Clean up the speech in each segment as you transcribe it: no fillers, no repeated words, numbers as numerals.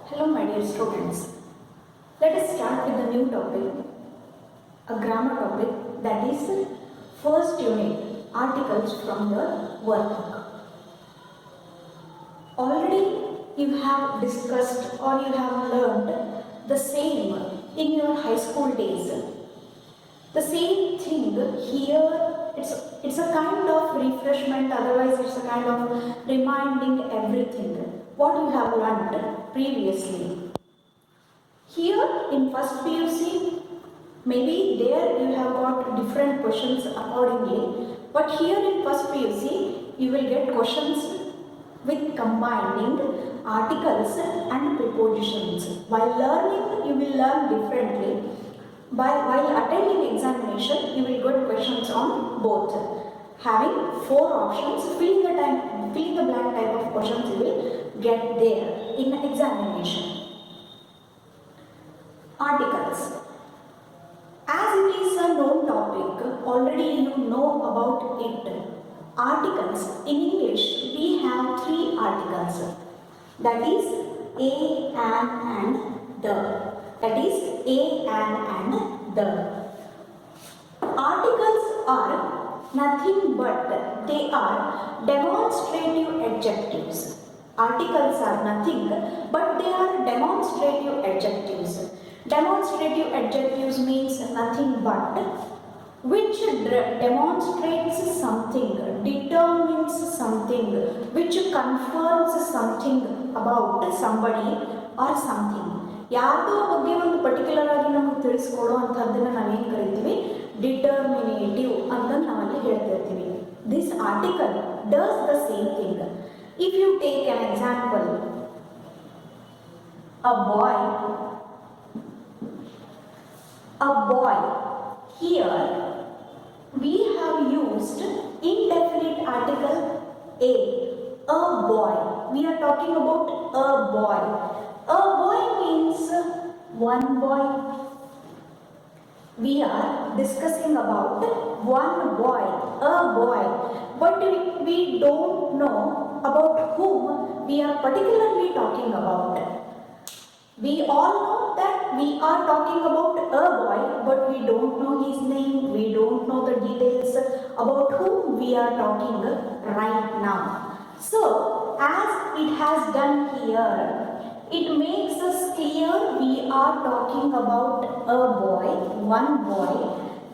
Hello my dear students. Let us start with a new topic, a grammar topic, that is first unit, articles from the workbook. Already you have discussed or you have learned the same in your high school days. The same thing here, it's a kind of refreshment, otherwise it's a kind of reminding everything what you have learned previously. Here in first PUC, maybe there you have got different questions accordingly, but here in first PUC you will get questions with combining articles and prepositions. While learning, you will learn differently. While attending examination, you will get questions on both. Having 4 options, fill the blank type of questions you will get there in examination. Articles. As it is a known topic, already you know about it. Articles. In English, we have 3 articles. That is a, an and the. That is a, an and the. Articles are nothing but they are demonstrative adjectives. Articles are nothing but they are demonstrative adjectives. Demonstrative adjectives means nothing but which demonstrates something, determines something, which confirms something about somebody or something. ಯಾರ್ದೋ ಬಗ್ಗೆ ಒಂದು particular ಆಗಿ ನಮಗೆ ತಿಳಿಸ್ಕೊಡೋ ಅಂಥದ್ದನ್ನು ನಾವೇನು ಕರಿತೀವಿ, determinative ಅಂತ ನಾವಲ್ಲಿ ಹೇಳ್ತಿರ್ತೀವಿ. This article does the same thing. If you take an example, a boy, here we have used indefinite article a boy. We are talking about a boy. A boy means one boy. We are discussing about one boy, a boy, but we don't know about whom we are particularly talking about. We all know that we are talking about a boy, but we don't know his name, we don't know the details about whom we are talking right now. So, as it has done here, it makes us clear we are talking about a boy, one boy.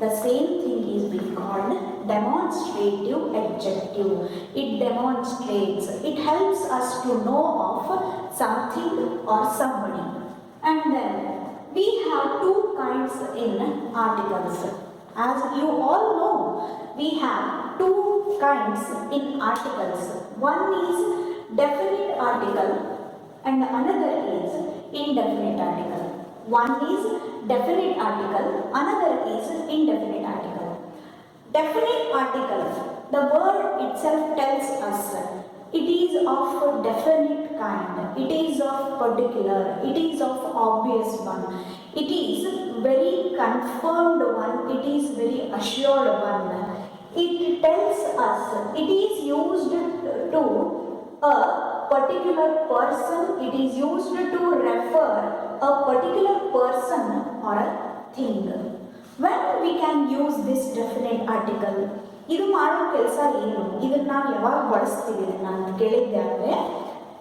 The same thing is being called demonstrative adjective. It demonstrates, it helps us to know of something or somebody. And then we have 2 kinds in articles. As you all know, we have 2 kinds in articles. One is definite article and another is indefinite article. One is definite article, another is indefinite article. Definite article, the word itself tells us it is of definite kind, it is of particular, it is of obvious one, it is very confirmed one, it is very assured one. It tells us it is used to a particular person, it is used to refer a particular person or a thing. When we can use this definite article, ಇದು ಮಾಡೋ ಕೆಲಸ ಏನು, ಇದನ್ನು ನಾವು ಯಾವಾಗ ಬಳಸ್ತೀವಿ ನಾನು ಕೇಳಿದ್ದೆ ಅಂದರೆ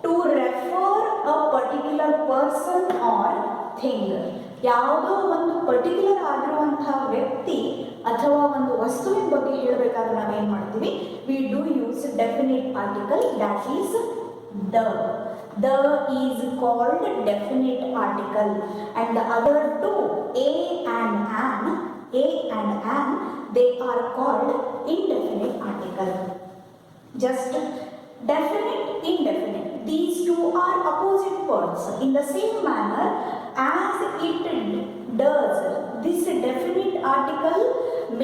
to refer a particular person or thing. ಯಾವುದೋ ಒಂದು ಪರ್ಟಿಕ್ಯುಲರ್ ಆಗಿರುವಂತಹ ವ್ಯಕ್ತಿ ಅಥವಾ ಒಂದು ವಸ್ತುವಿನ ಬಗ್ಗೆ ಹೇಳಬೇಕಾದ್ರೆ ನಾವೇನು ಮಾಡ್ತೀವಿ, we do use definite article, that is the. The is called definite article, and the other 2, a and an, they are called indefinite article. Just definite, indefinite, these 2 are opposite words. In the same manner as it does, this definite article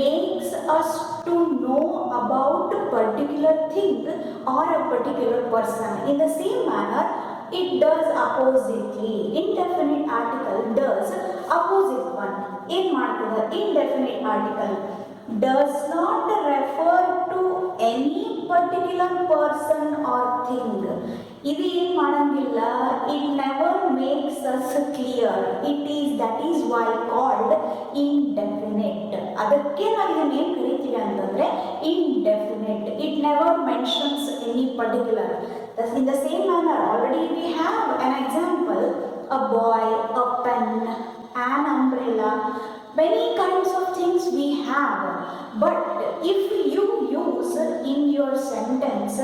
makes us to know about a particular thing or a particular person. In the same manner, it does oppositely. Indefinite article does opposite one. In indefinite article does not refer to any particular person or thing. ಇದು ಏನು ಮಾಡಂಗಿಲ್ಲ, it never makes us clear. That is why called indefinite. ಅದಕ್ಕೆ ನಾವು ಇದನ್ನ ಏನು ಕರಿತೀವಿ ಅಂತಂದ್ರೆ indefinite. It never mentions any particular. In the same manner, already we have an example: a boy, a pen, an umbrella. Many kinds of things we have, but if you use in your sentence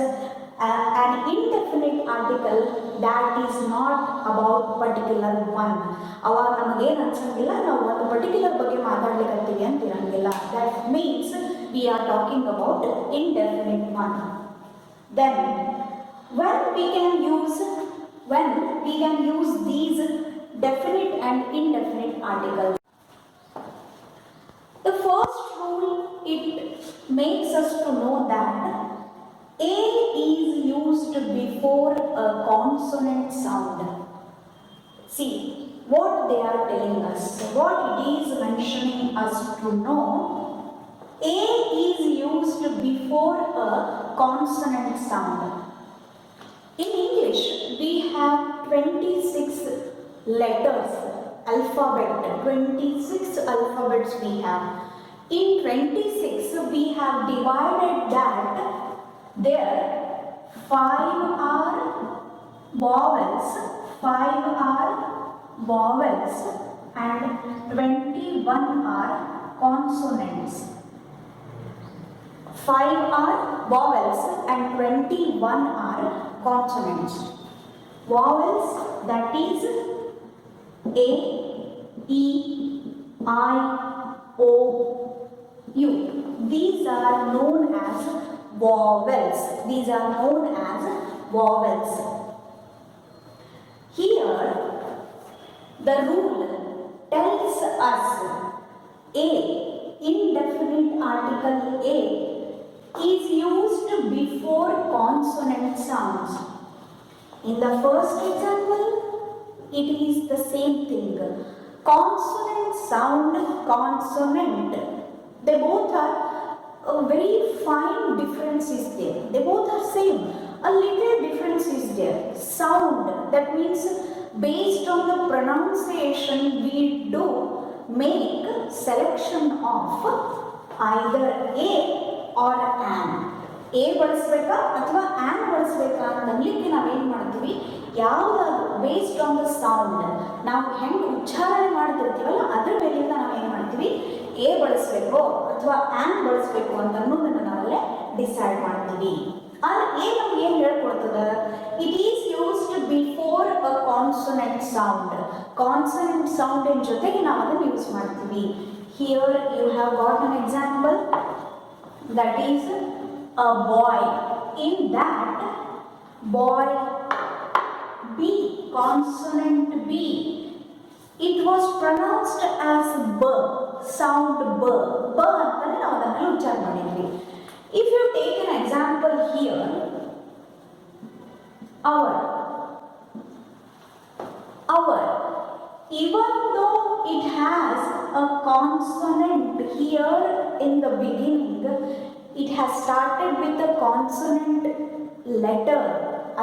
an indefinite article, that is not about particular one. ಅವಾಗ ನಮಗೇನು ಅನ್ಸಂಗಿಲ್ಲ, ನಾವು ಒಂದು particular ಬಗ್ಗೆ ಮಾತಾಡ್ಲಿಕ್ಕಂತೀವಿ ಅಂತ ಇರಂಗಿಲ್ಲ. That means we are talking about indefinite one. Then when we can use these definite and indefinite articles. The first rule, it makes us to know that a is used before a consonant sound. See what they are telling us, what it is mentioning us to know. A is used before a consonant sound. In English, we have 26 letters, alphabet, 26 alphabets we have. In 26, we have divided that there 5 are vowels and 21 are consonants. 5 are vowels and 21 are consonants. Vowels, that is A, E, I, O, U. These are known as vowels. Here, the rule tells us A, indefinite article A, is used before consonant sounds. In the first example, it is the same thing. Consonant sound, consonant, they both are a very fine difference is there. They both are same. A little difference is there. Sound, that means based on the pronunciation we do make selection of either A or an. A ಬಳಸಬೇಕಾ ಅಥವಾ on ಬಳಸಬೇಕಾ ಅಂತ ಅನ್ಲಿಕ್ಕೆ ನಾವೇನು ಮಾಡ್ತೀವಿ, ಯಾವುದಾದ್ರು based on the sound ನಾವು ಹೆಂಗೆ ಉಚ್ಚಾರಣೆ ಮಾಡ್ತಿರ್ತೀವಲ್ಲ ಅದ್ರ ಮೇಲಿಂದ ನಾವೇನು ಮಾಡ್ತೀವಿ, ಎ ಬಳಸಬೇಕು ಅಥವಾ ಆನ್ ಬಳಸಬೇಕು ಅಂತ ಅನ್ನೋದನ್ನು ನಾವಲ್ಲೇ ಡಿಸೈಡ್ ಮಾಡ್ತೀವಿ. ಆದರೆ ಎ ನಮ್ಗೆ ಏನು ಹೇಳ್ಕೊಡ್ತದೆ, it is used before a consonant sound. Consonant ಸೌಂಡಿನ ಜೊತೆಗೆ ನಾವು ಅದನ್ನು ಯೂಸ್ ಮಾಡ್ತೀವಿ. Here you have got an example, that is a boy. In that boy, B, consonant B, it was pronounced as B, sound B. B ಅಂತಲೇ ನಾವು ಅದನ್ನು ಉಚ್ಚಾರ ಮಾಡಿದ್ವಿ. If you take an example here, our, even though it has a consonant here in the beginning, it has started with a consonant letter,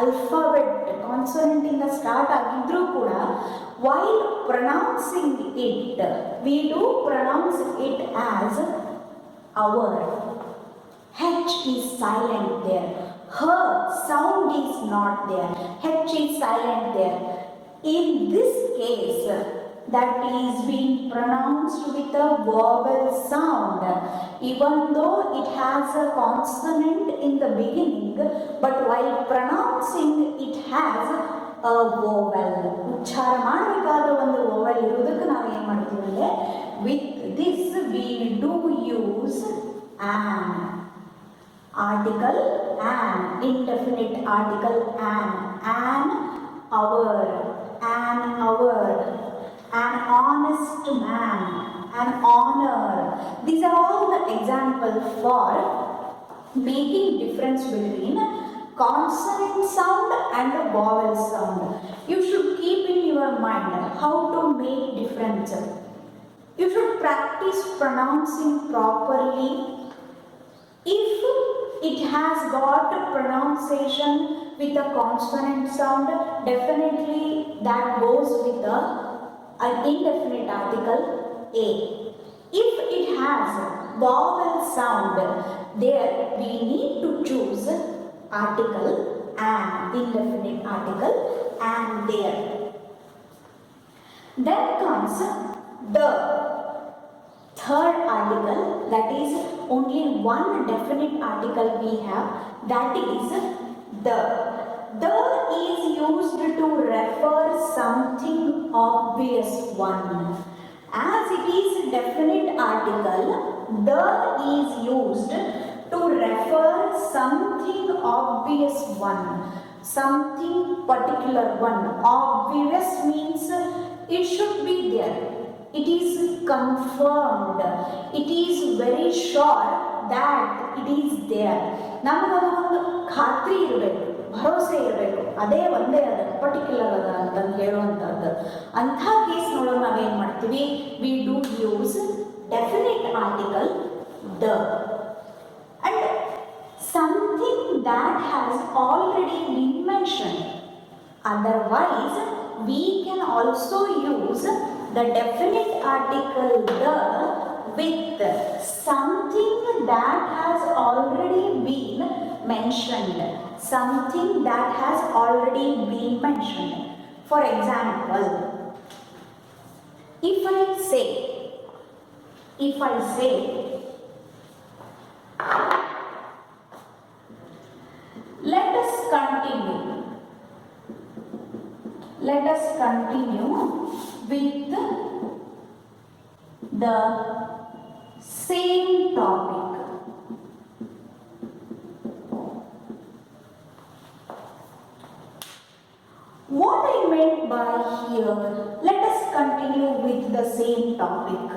alphabet, consonant in the start agidru kuda, while pronouncing it, we do pronounce it as our. H is silent there. Her sound is not there. H is silent there. In this case, that is being pronounced with a vowel sound, even though it has a consonant in the beginning, but while pronouncing it has a vowel. ಉಚ್ಚಾರ ಮಾಡಬೇಕಾದ್ರೆ ಒಂದು vowel ಇರೋದಕ್ಕೆ ನಾವು ಏನು ಮಾಡ್ತೀವಿ ಅಂದರೆ, with this we do use an. Article an, indefinite article an, our, an honest man, an honor. These are all the examples for making difference between consonant sound and a vowel sound. You should keep in your mind how to make difference. You should practice pronouncing properly. If it has got pronunciation with a consonant sound, definitely that goes with an indefinite article a. If it has vowel sound, there we need to choose article and, indefinite article and there. Then comes the third article, that is only one definite article we have, that is the. The is used to refer something obvious one. As it is definite article, the is used to refer something obvious one, something particular one. Obvious means it should be there. It is confirmed. It is very sure that it is there. ನಮಗದು ಒಂದು ಖಾತ್ರಿ ಇರಬೇಕು, ಭರವಸೆ ಇರಬೇಕು, ಅದೇ ಒಂದೇ ಅದ, particular ಅದ ಅಂತಂದು ಹೇಳುವಂಥದ್ದು. ಅಂಥ ಕೇಸ್ನೊಳಗೆ ನಾವೇನು ಮಾಡ್ತೀವಿ, we do use definite article the. And something that has already been mentioned. Otherwise, we can also use the definite article the with something that has already been mentioned. Something that has already been mentioned. For example, if I say, let us continue with the same topic. What I meant by here, let us continue with the same topic.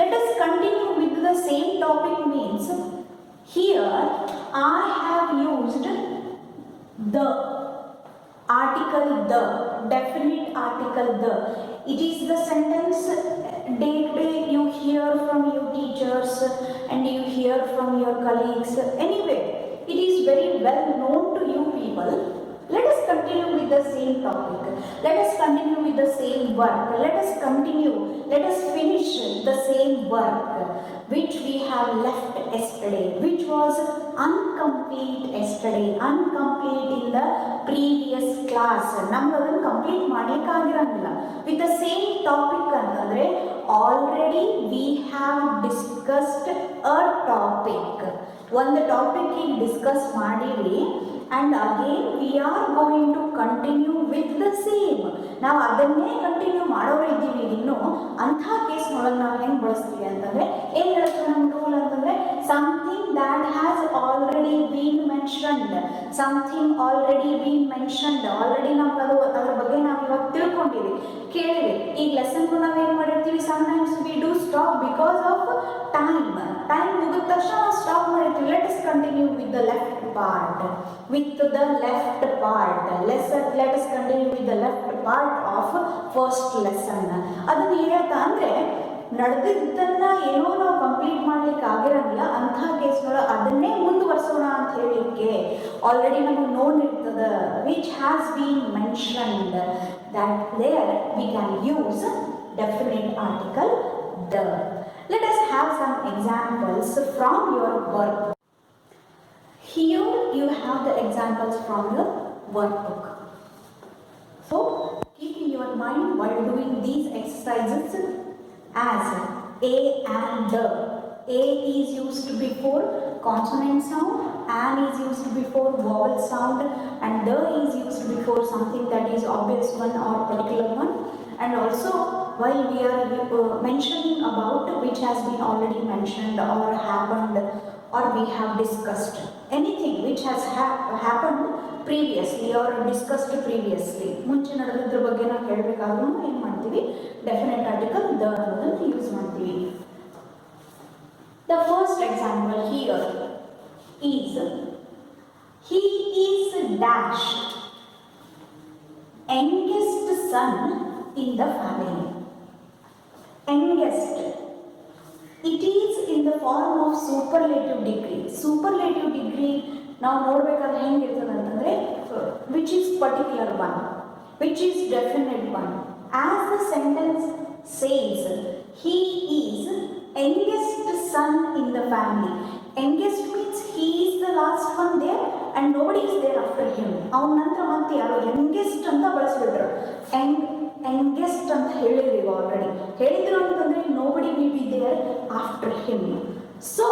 Let us continue with the same topic means, here I have used the article the, definite article the. It is the sentence day to day you hear from your teachers and you hear from your colleagues. Anyway, it is very well known to you people. Let us continue with the same topic. Let us continue with the same work. Let us finish the same work which we have left yesterday, which was incomplete yesterday, incomplete in the previous class. ನಮ್ಗೆ ಅದನ್ನು complete ಮಾಡಲಿಕ್ಕಾಗಿರಂಗಿಲ್ಲ. With the same topic ಅಂತಂದರೆ already we have discussed a topic. ಒಂದು topic ಈಗ discuss ಮಾಡೀವಿ and again we are going to continue with the same. ನಾವು ಅದನ್ನೇ continue ಮಾಡೋರು ಇದ್ದೀವಿ ಇನ್ನು. ಅಂಥ ಕೇಸ್ನೊಳಗೆ ನಾವು ಹೆಂಗೆ ಬಳಸ್ತೀವಿ ಅಂತಂದರೆ, ಏನು ಹೇಳ್ತೀವಿ ನಮ್ಮ ರೂಲ್ ಅಂತಂದರೆ, something that has already bean mentioned. Something already bean mentioned, already ನಮ್ಗೆ ಅದು ಅದ್ರ ಬಗ್ಗೆ ನಾವು ಇವಾಗ ತಿಳ್ಕೊಂಡಿವಿ, ಕೇಳಿವಿ. ಈಗ ಲೆಸನ್ಗೂ ನಾವೇನು ಮಾಡಿರ್ತೀವಿ, sometimes we do stop because of time ಮುಗಿದ ತಕ್ಷಣ ನಾವು ಸ್ಟಾಪ್ ಮಾಡಿರ್ತೀವಿ. Let us continue with the left part. Let us continue with the left part of first lesson. ಅದನ್ನು ಹೇಳ್ತಾ ಅಂದರೆ, ನಡೆದಿದ್ದನ್ನು ಏನೋ ನಾವು ಕಂಪ್ಲೀಟ್ ಮಾಡ್ಲಿಕ್ಕೆ ಆಗಿರಂಗಿಲ್ಲ, ಅಂಥ ಕೇಸ್ಗಳು ಅದನ್ನೇ ಮುಂದುವರ್ಸೋಣ ಅಂತ ಹೇಳಲಿಕ್ಕೆ ಆಲ್ರೆಡಿ ನಮಗೆ ನೋಡಿರ್ತದೆ, which has been mentioned, that there we can use definite article the. Let us have some examples from your work. Here you have the examples from your workbook. So keep in your mind while doing these exercises as a and the. A is used before consonant sound, and is used before vowel sound, and the is used before something that is obvious one or particular one. And also while we are mentioning about which has been already mentioned or happened or we have discussed, anything which has happened previously or discussed previously, ಮುಂಚೆ ನಡೆದಿದ್ರ ಬಗ್ಗೆ ನಾವು ಹೇಳಬೇಕಾದ್ರೂ ಏನು ಮಾಡ್ತೀವಿ, definite article the ಅನ್ನೋದನ್ನು use ಮಾಡ್ತೀವಿ. The first example here is, he is dash youngest son in the family. Youngest. It is in the form of superlative degree. Superlative degree ನಾವು ನೋಡ್ಬೇಕಾದ್ರೆ ಹೆಂಗಿರ್ತದೆ ಅಂತಂದರೆ which is particular one, which is definite one. As the sentence says, he is youngest son in the family. Youngest means he is the last one there and nobody is there after him. ಅವನ ನಂತರ ಮತ್ತೆ ಯಾರು youngest ಅಂತ ಬಳಸ್ಬಿಟ್ರು. Youngest ಅಂತ ಹೇಳಿದ್ರಿ already. ಹೇಳಿದ್ರು ಅಂತಂದರೆ nobody will be there after him. So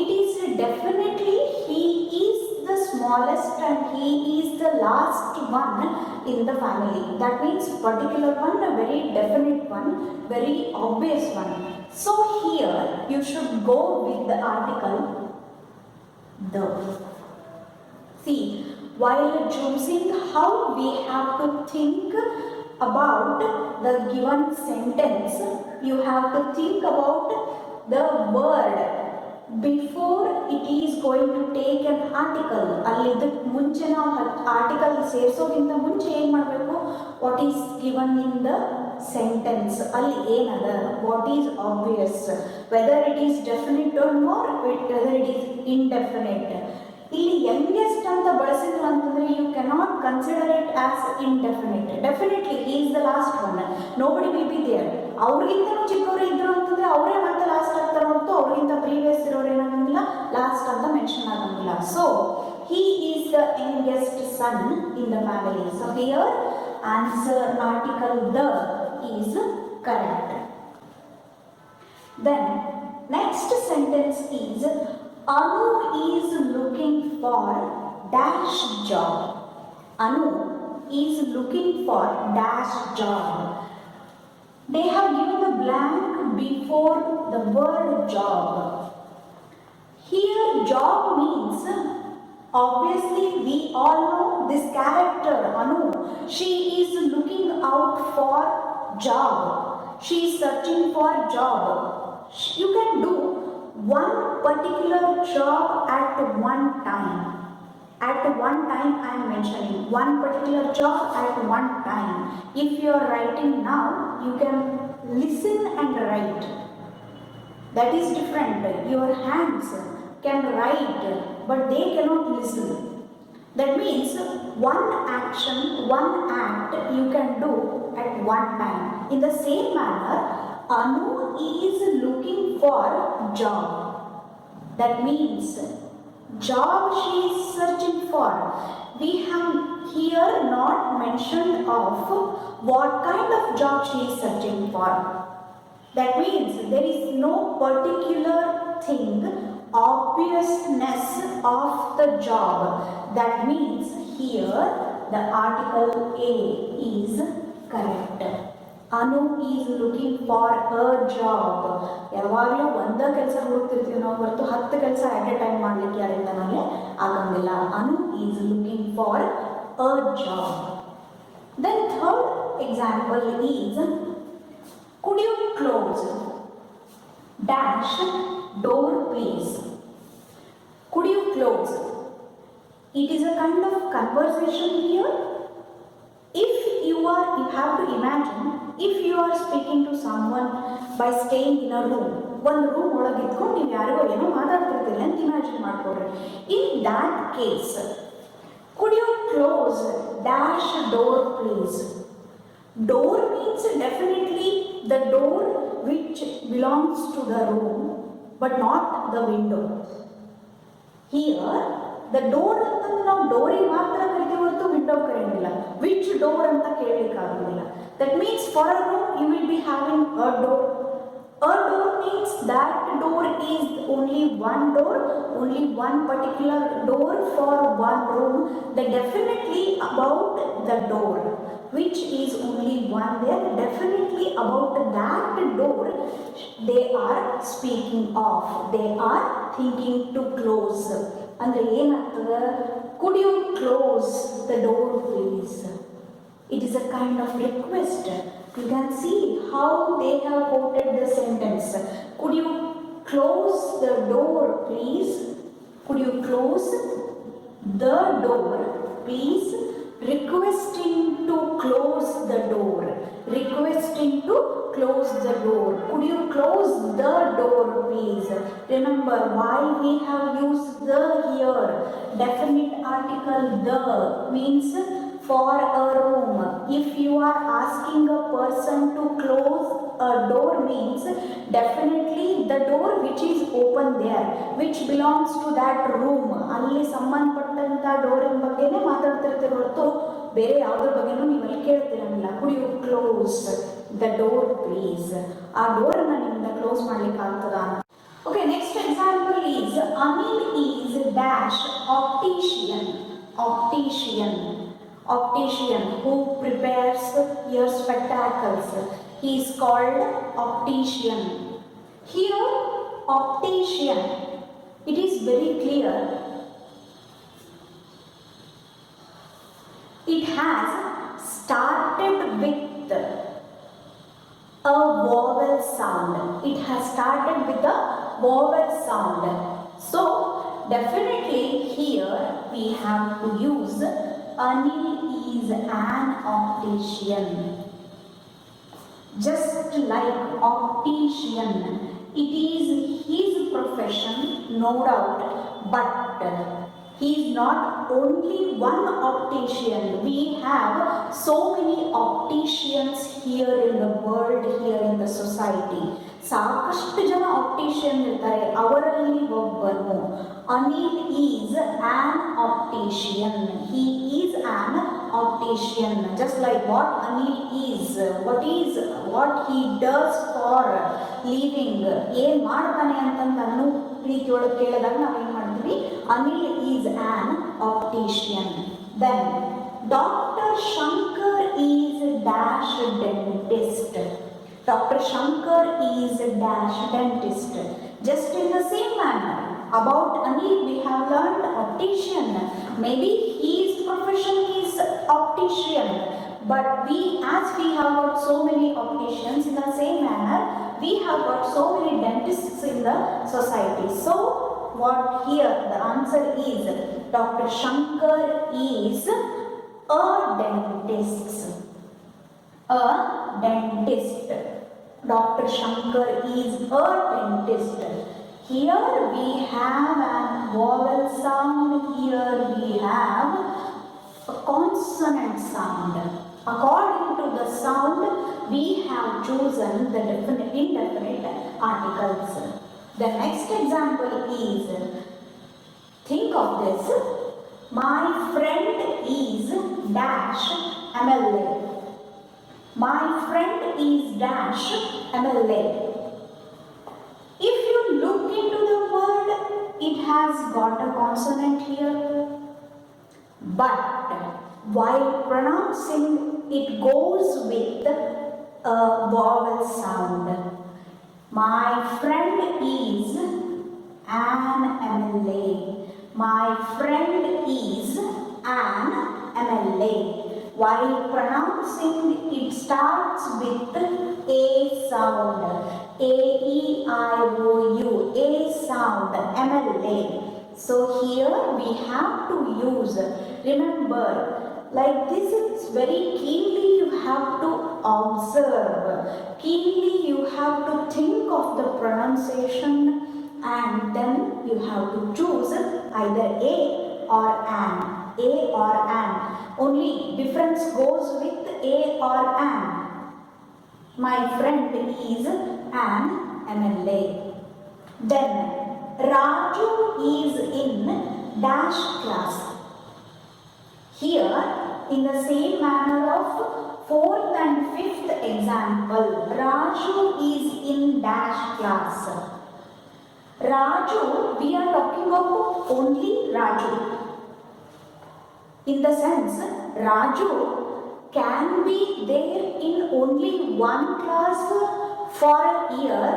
it is definitely he is the smallest and he is the last one in the family. That means particular one, a very definite one, very obvious one. So here you should go with the article the. See, while choosing how we have to think about the given sentence, you have to think about the word before it is going to take an article. ಅಲ್ಲಿ ಇದಕ್ಕೆ ಮುಂಚೆ ನಾವು article ಸೇರಿಸೋಕ್ಕಿಂತ ಮುಂಚೆ ಏನು ಮಾಡಬೇಕು, what is given in the sentence, ಅಲ್ಲಿ ಏನದ, what is obvious, whether it is definite or not, whether it is indefinite. ಇಲ್ಲಿ ಯಂಗೆಸ್ಟ್ ಅಂತ ಬಳಸಿದ್ರು ಅಂತಂದರೆ you cannot consider it as indefinite. Definitely he is the last one, nobody will be there. ಅವ್ರಿಗಿಂತಲೂ ಚಿಕ್ಕವರು ಇದ್ರು ಅಂತಂದರೆ ಅವರೇ ಮತ್ತೆ ಲಾಸ್ಟ್ ಆಗ್ತಾರೆ ಹೊರತು ಅವ್ರಿಗಿಂತ ಪ್ರೀವಿಯಸ್ ಇರೋರು ಏನಾಗಂಗಿಲ್ಲ, ಲಾಸ್ಟ್ ಅಂತ ಮೆನ್ಷನ್ ಆಗಂಗಿಲ್ಲ. So he is the youngest son in the family. So here answer article the is correct. Then next sentence is Anu is looking for dash job. Anu is looking for dash job. They have given the blank before the word job. Here job means, obviously we all know this character Anu, she is looking out for job, she is searching for job. You can do one particular job at one time. At one time I am mentioning one particular job at one time. If you are writing now, you can listen and write. That is different. Your hands can write but they cannot listen. That means one action, one act you can do at one time. In the same manner, Anu is looking for job. That means job she is searching for. We have here not mentioned of what kind of job she is searching for. That means there is no particular thing, obviousness of the job. That means here the article A is correct. Anu is looking for a job. ಯಾವಾಗಲೂ ಒಂದೇ ಕೆಲಸ ಹುಡುಕ್ತಿರ್ತೀವಿ ನಾವು ಹೊರತು 10 ಕೆಲಸ at A time ಮಾಡಲಿಕ್ಕೆ ಯಾರಿಂದ ನಮಗೆ ಆಗಂಗಿಲ್ಲ. Anu is looking for a job. Then third example is, could you close dash door please. Could you close? It is a kind of conversation here. If you have to imagine, if you are speaking to someone by staying in a room, ಒಂದು room ಒಳಗೆ ಇದ್ಕೊಂಡು ನೀವು ಯಾರಿಗೋ ಏನೋ ಮಾತಾಡ್ತಿರ್ತೀರಿ ಅಂತ imagine ಮಾಡ್ಕೊಡ್ರಿ. In that case, could you close dash door please. Door means definitely the door which belongs to the room but not the window. Here the door ಅಂತಂದ್ರೆ ನಾವು ಡೋರಿಗೆ ಮಾತ್ರ ಕರಿತೀವಿ ಹೊರತು ವಿಂಡೋ ಕರೆಯಂಗಿಲ್ಲ. ವಿಚ್ ಡೋರ್ ಅಂತ ಕೇಳಲಿಕ್ಕಾಗಂಗಿಲ್ಲ. That means for a room you will be having a door. A door means that door is only one door, only one particular door for one room. That definitely about the door which is only one there, definitely about that door they are speaking of, they are thinking to close. ಅಂದರೆ ಏನಾಗ್ತದೆ, could you close the door please. It is a kind of request. You can see how they have quoted the sentence. Could you close the door please. Could you close the door please. Requesting to close the door. requesting to close the door. Could you close the door please? Remember why we have used the here. Definite article the means for a room. If you are asking a person to close a door means definitely the door which is open there, which belongs to that room. ಅಲ್ಲಿ ಸಂಬಂಧಪಟ್ಟಂತ ಡೋರಿನ ಬಗ್ಗೆನೇ ಮಾತಾಡ್ತಿರ್ತೀರ ಹೊರತು ಬೇರೆ ಯಾವುದ್ರ ಬಗ್ಗೆನೂ ನೀವು ಅಲ್ಲಿ ಕೇಳ್ತಿರಂಗಿಲ್ಲ. Could you close the door please? ಆ ಡೋರನ್ನ ನಿಮ್ಮಿಂದ ಕ್ಲೋಸ್ ಮಾಡ್ಲಿಕ್ಕೆ ಆಗ್ತದ? Okay, next example is Anil is dash optician. Optician who prepares your spectacles. He is called optician. Here optician, it is very clear. It has started with a vowel sound. It has started with a vowel sound. So definitely here we have to use Anil is an optician. Just like optician, it is his profession, no doubt, but he is not only one optician. We have so many opticians here in the world, here in the society. ಸಾಕಷ್ಟು ಜನ ಆಪ್ಟಿಷಿಯನ್ ಇರ್ತಾರೆ, ಅವರಲ್ಲಿ ಒಬ್ಬನು. Anil is an optician. He is an optician. Just like what Anil is, what he does for living, ಏನು ಮಾಡ್ತಾನೆ ಅಂತಂದು ಅನ್ನೋ ರೀತಿಯೊಳಗೆ ಕೇಳಿದಾಗ ನಾವೇನು ಮಾಡ್ತೀವಿ? Anil is an optician. Then doctor Shankar is dash dentist. Dr. Shankar is a dash dentist. Just in the same manner, about Anil we have learned optician. Maybe his profession is optician, but as we have got so many opticians, in the same manner we have got so many dentists in the society. So what here the answer is, Dr. Shankar is a dentist. A dentist. Dr. Shankar is a dentist. Here we have a vowel sound, here we have a consonant sound. According to the sound, we have chosen the definite, indefinite articles. The next example is, think of this, my friend is dash MLA. My friend is dash MLA. If you look into the word, it has got a consonant here, but while pronouncing it goes with a vowel sound. My friend is an MLA. My friend is an MLA. While pronouncing, it starts with a sound. A-E-I-O-U, a sound, MLA. So here we have to use, remember, like this it's very keenly you have to observe. Keenly you have to think of the pronunciation, and then you have to choose either A or an. A or an. Only difference goes with A or an. My friend is an MLA. Then Raju is in dash class. Here in the same manner of 4th and 5th example, Raju is in dash class. Raju, we are talking of only Raju. In the sense, Raju can be there in only one class for a year,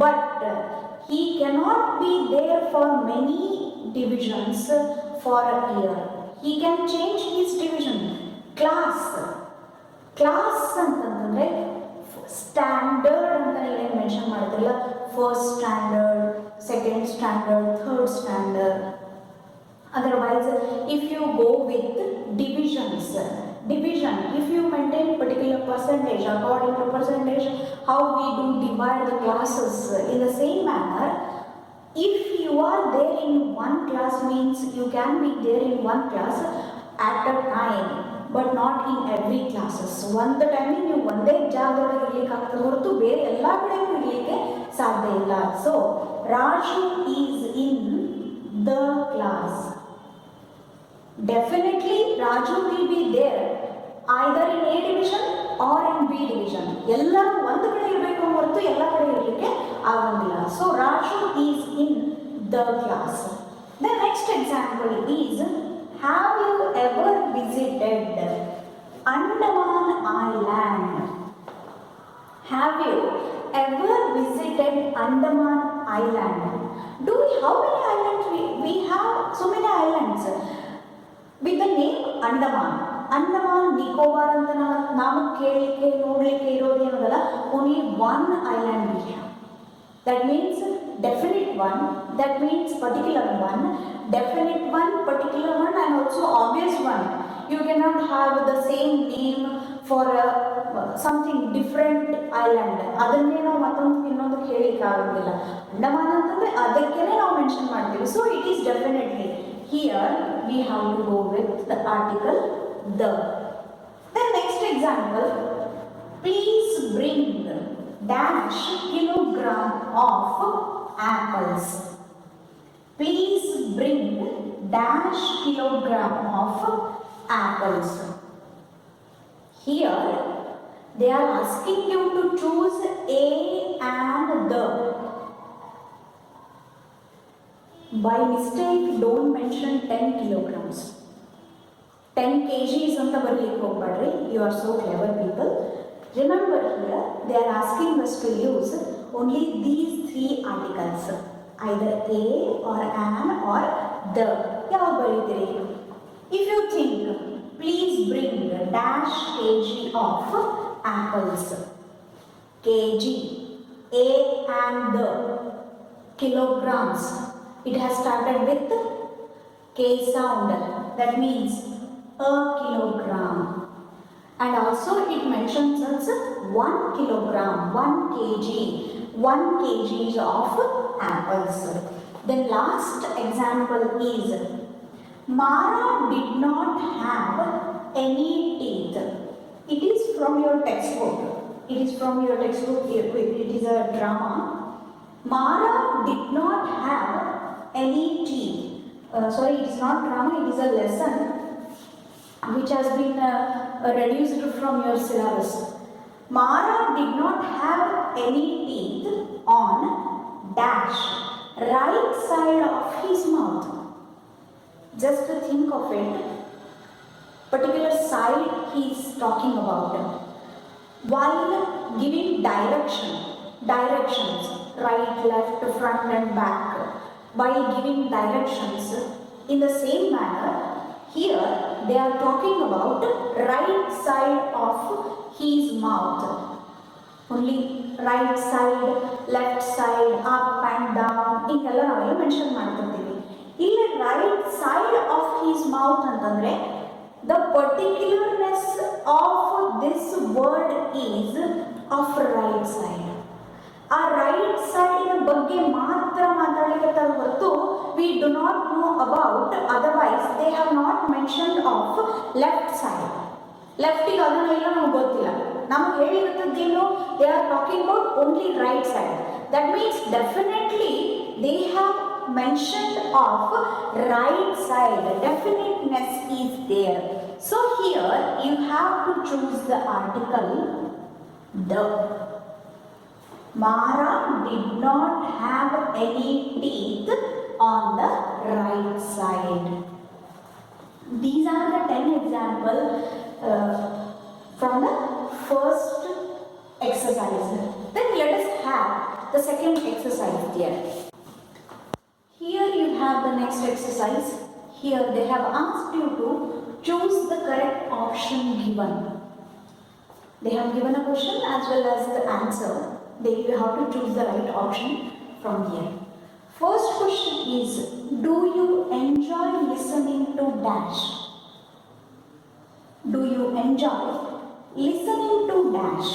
but he cannot be there for many divisions for a year. He can change his division. Class ಅಂತಂದ್ರೆ standard ಅಂತ ಏನು mention ಮಾಡಿದ್ರಲ್ಲ, first standard, second standard, third standard. Otherwise, if you go with divisions, division. If you maintain particular percentage, according to percentage, how we do divide the classes in the same manner. If you are there in one class means you can be there in one class at a time, but not in every classes. ಒಂದು ಟೈಮಿಗೆ ನೀವು ಒಂದೇ ಜಾಗದೊಳಗೆ ಇರ್ಲಿಕ್ಕೆ ಆಗ್ತದೆ ಹೊರತು ಬೇರೆ ಎಲ್ಲ ಕಡೆಗೂ ಇರಲಿಕ್ಕೆ ಸಾಧ್ಯ ಇಲ್ಲ. So Raju is in the class. Definitely Raju will be there either in A division or in B division. ಎಲ್ಲರೂ ಒಂದು ಕಡೆ ಇರಬೇಕು ಹೊರತು ಎಲ್ಲ ಕಡೆ ಇರಲಿಕ್ಕೆ ಆಗೋದಿಲ್ಲ. So Raju is in the class. The next example is, have you ever visited Andaman Island? Have you ever visited Andaman Island? How many islands we have? So many islands with the name Andaman. Andaman Nicobar ಅಂತ ನಾವು ಕೇಳಲಿಕ್ಕೆ ನೋಡಲಿಕ್ಕೆ ಇರೋದೇನದಲ್ಲ, only one island we have. That means definite one, that means particular one, definite one, particular one, and also obvious one. You cannot have the same name for something different island. ಅದನ್ನೇ ನಾವು ಮತ್ತೊಂದು ಇನ್ನೊಂದು ಹೇಳಲಿಕ್ಕೆ ಆಗೋದಿಲ್ಲ. ಅಂಡಮಾನ್ ಅಂತಂದರೆ ಅದಕ್ಕೇನೆ ನಾವು mention ಮಾಡ್ತೀವಿ. So it is definitely here we have to go with the article the. Then next example, please bring dash kilogram of apples. Please bring dash kilogram of apples. Here they are asking you to choose A and the. By mistake don't mention 10 kilograms. 10 kgs anta barlikke hogbadri. You are so clever people. Remember here they are asking us to use only these three articles, either a or an or the. Yav baridire? If you think, please bring dash kg of apples. Kg, a and the. Kilograms, it has started with K sound. That means a kilogram. And also it mentions as 1 kilogram, 1 kg, 1 kg of apples. Then last example is, Mara did not have any teeth. It is from your textbook. It is from your textbook. It is a drama. Mara did not have any teeth. Sorry, it is not drama, it is a lesson which has been reduced from your syllabus. Mara did not have any teeth on dash right side of his mouth. Just to think of it, particular side he is talking about. While giving directions, right, left, front and back, while giving directions in the same manner, here they are talking about right side of his mouth. Only right side, left side, up and down, inella naವೆಲ್ಲ mention ಮಾಡ್ತಿರ್ತೀವಿ. ಇಲ್ಲಿ right side of his mouth ಅಂತಂದ್ರೆ the particularness of this word is of right side. ಆ right ಸೈಡಿನ ಬಗ್ಗೆ ಮಾತ್ರ ಮಾತಾಡಲಿಕ್ಕೆ ಹೊರತು we do not know about, otherwise they have not mentioned of left side. ಲೆಫ್ಟಿಗೆ ಅದನ್ನೆಲ್ಲ ನಮ್ಗೆ ಗೊತ್ತಿಲ್ಲ. ನಮ್ಗೆ ಹೇಳಿರುತ್ತದ್ದೇನು, they are talking about only right side. That means definitely they have mentioned of right side. Definiteness is there. So here you have to choose the article the. Mara did not have any teeth on the right side. These are the 10 examples from the first exercise. Then let us have the second exercise here. Here you have the next exercise. Here they have asked you to choose the correct option given. They have given a question as well as the answer. You have to choose the right option from here. First question is, do you enjoy listening to dash? do you enjoy listening to dash?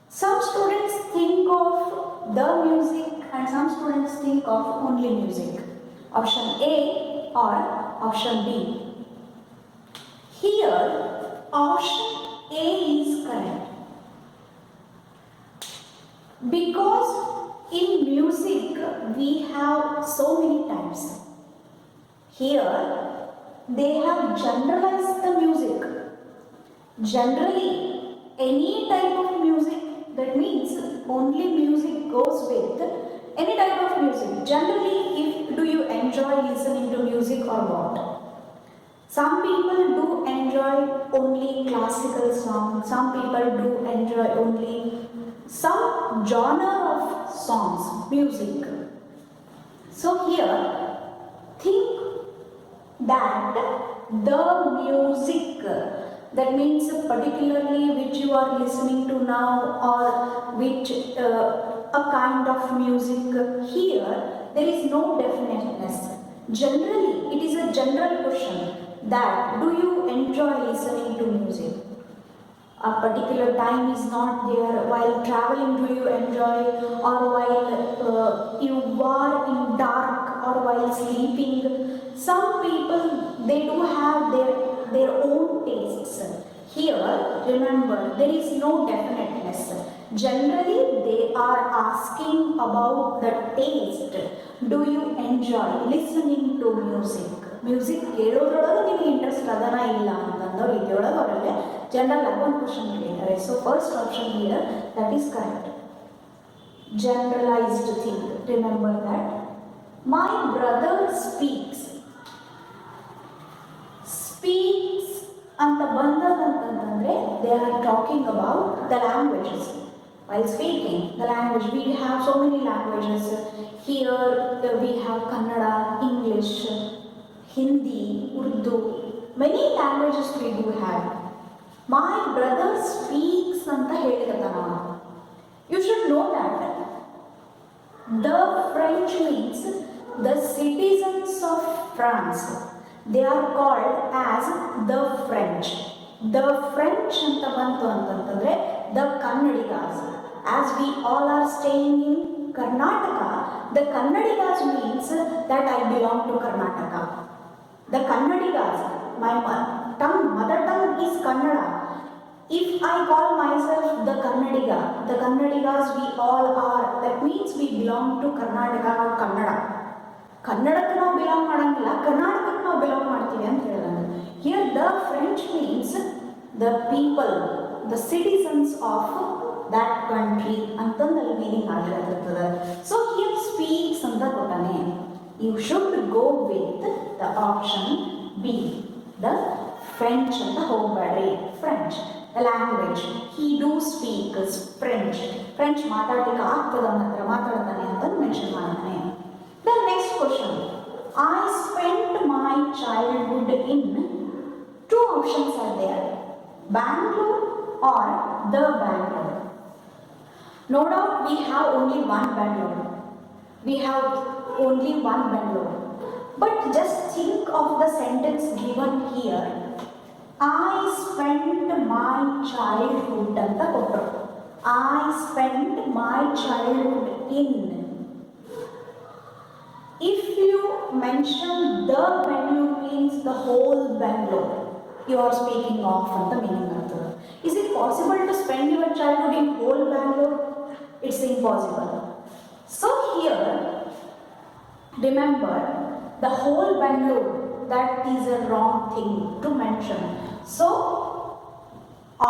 Some students think of the music and some students think of only music. Option A or option B. Here option A is correct. Because in music we have so many types. Here they have generalized the music. Generally, any type of music, that means only music goes with any type of music. Generally, if do you enjoy listening to music or what? Some people do enjoy only classical songs. Some people do enjoy only some genre of songs, music. So here, think that the music, that means particularly which you are listening to now or which a kind of music, here there is no definiteness. Generally, it is a general question that do you enjoy listening to music? A particular time is not there. While traveling, do you enjoy, or while you are in dark, or while sleeping? Some people, they do have their own tastes. Here, remember, there is no definiteness. Generally, they are asking about the taste. Do you enjoy listening to music? Music ಕೇಳೋದ್ರೊಳಗೆ ನಿಮಗೆ interest ಅದನ ಇಲ್ಲ ಅಂತಂದೋ ರೀತಿಯೊಳಗೆ ಅವರಲ್ಲಿ general ಆಗಿ ಒಂದು question ಕೇಳಿದ್ದಾರೆ. So first option here that is correct. Generalized thing, remember that. My brother speaks ಅಂತ ಬಂದದಂತಂದ್ರೆ they are talking about the languages. While speaking the language, we have so many languages. Here we have Kannada, English, Hindi, Urdu, many languages we do have. My brother speaks anta ಹೇಳಿದತನ. You should know that the French means the citizens of France. They are called as the French. The French anta bantu antantandre the Kannadigas. As we all are staying in Karnataka, the Kannadigas means that I belong to Karnataka. The Kannadigas, my mother tongue is Kannada. If I call myself the Kannadigas we all are, that means we belong to Karnataka or Kannada. ಕನ್ನಡಕ್ಕೆ ನಾವು belong ಮಾಡಂಗಿಲ್ಲ, ಕರ್ನಾಟಕಕ್ಕೆ ನಾವು belong ಮಾಡ್ತೀವಿ ಅಂತ ಹೇಳಿದಾಗ here the French means the people, the citizens of that country ಅಂತಂದಲ್ಲಿ meaning ಆಗಿರತ್ತದೆ. ಸೊ here speaks ಅಂತ ಕೊಟ್ಟಾನೆ. You should go with the option B, the French ಅಂತ ಹೋಗಬೇಡ್ರಿ. French, the language. He do speak French. French ಮಾತಾಡ್ಲಿಕ್ಕೆ ಆಗ್ತದ ಮಾತ್ರ ಮಾತಾಡ್ತಾನೆ ಅಂತ ಮೆನ್ಷನ್ ಮಾಡ್ತಾನೆ. The next question. I spent my childhood in, two options are there, Bangalore or the Bangalore. No doubt we have only one Bangalore. We have only one Bangalore. But just think of the sentence given here. I spent my childhood anta kottu. I spent my childhood in. If you mention the Bangalore means the whole Bangalore, you are speaking of the meaning of the. Is it possible to spend your childhood in whole Bangalore? It's impossible. So here, remember, the whole Bangalore, that is a wrong thing to mention. So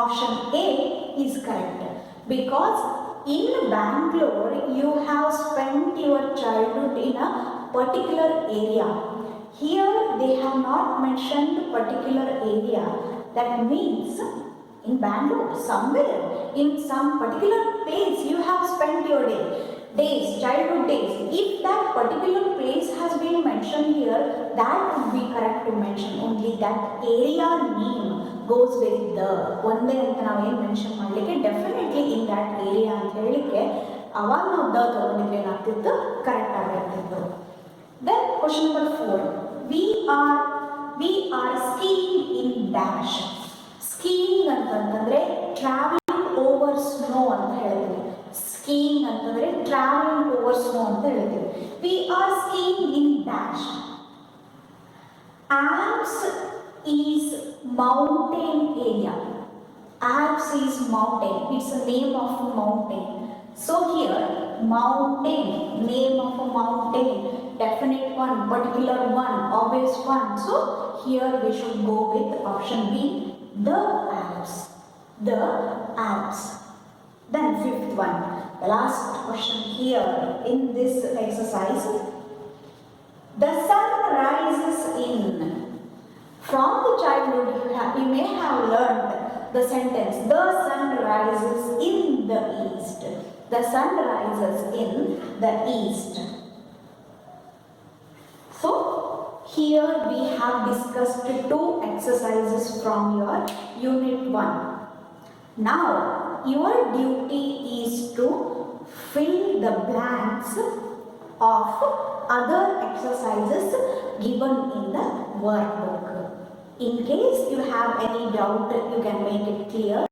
option A is correct, because in Bangalore you have spent your childhood in a particular area. Here they have not mentioned particular area. That means in Bangalore, somewhere, in some particular place you have spent your days, childhood days. If that particular place has been mentioned here, that would be correct to mention. Only that area name goes with the ಒಂದೇ ಅಂತ ನಾವೇನು mention ಮಾಡಲಿಕ್ಕೆ definitely in that area ಅಂತ ಹೇಳಲಿಕ್ಕೆ ಅವಾಗ ನಾವು the ತಗೊಂಡಿದ್ರೆ ಏನಾಗ್ತಿತ್ತು, correct ಆಗಿರ್ತಿತ್ತು. Then question number 4. We are we are skiing in dash. Skiing ಅಂತಂದ್ರೆ traveling over snow ಅಂತ ಹೇಳ್ತೀವಿ. Skiing ಅಂತಂದ್ರೆ traveling over snow ಅಂತ ಹೇಳ್ತೀವಿ. We are skiing in dash. Alps is mountain area. Alps is mountain. It's a name of a mountain. So here mountain, name of a mountain, definite one, particular one, obvious one. So here we should go with option B, the Alps. The Alps. Then fifth one, the last question here in this exercise. The sun rises in. From the childhood you may have learned the sentence, the sun rises in the east. The sun rises in the east. So here we have discussed two exercises from your unit 1. Now your duty is to fill the blanks of other exercises given in the workbook. In case you have any doubt, you can make it clear.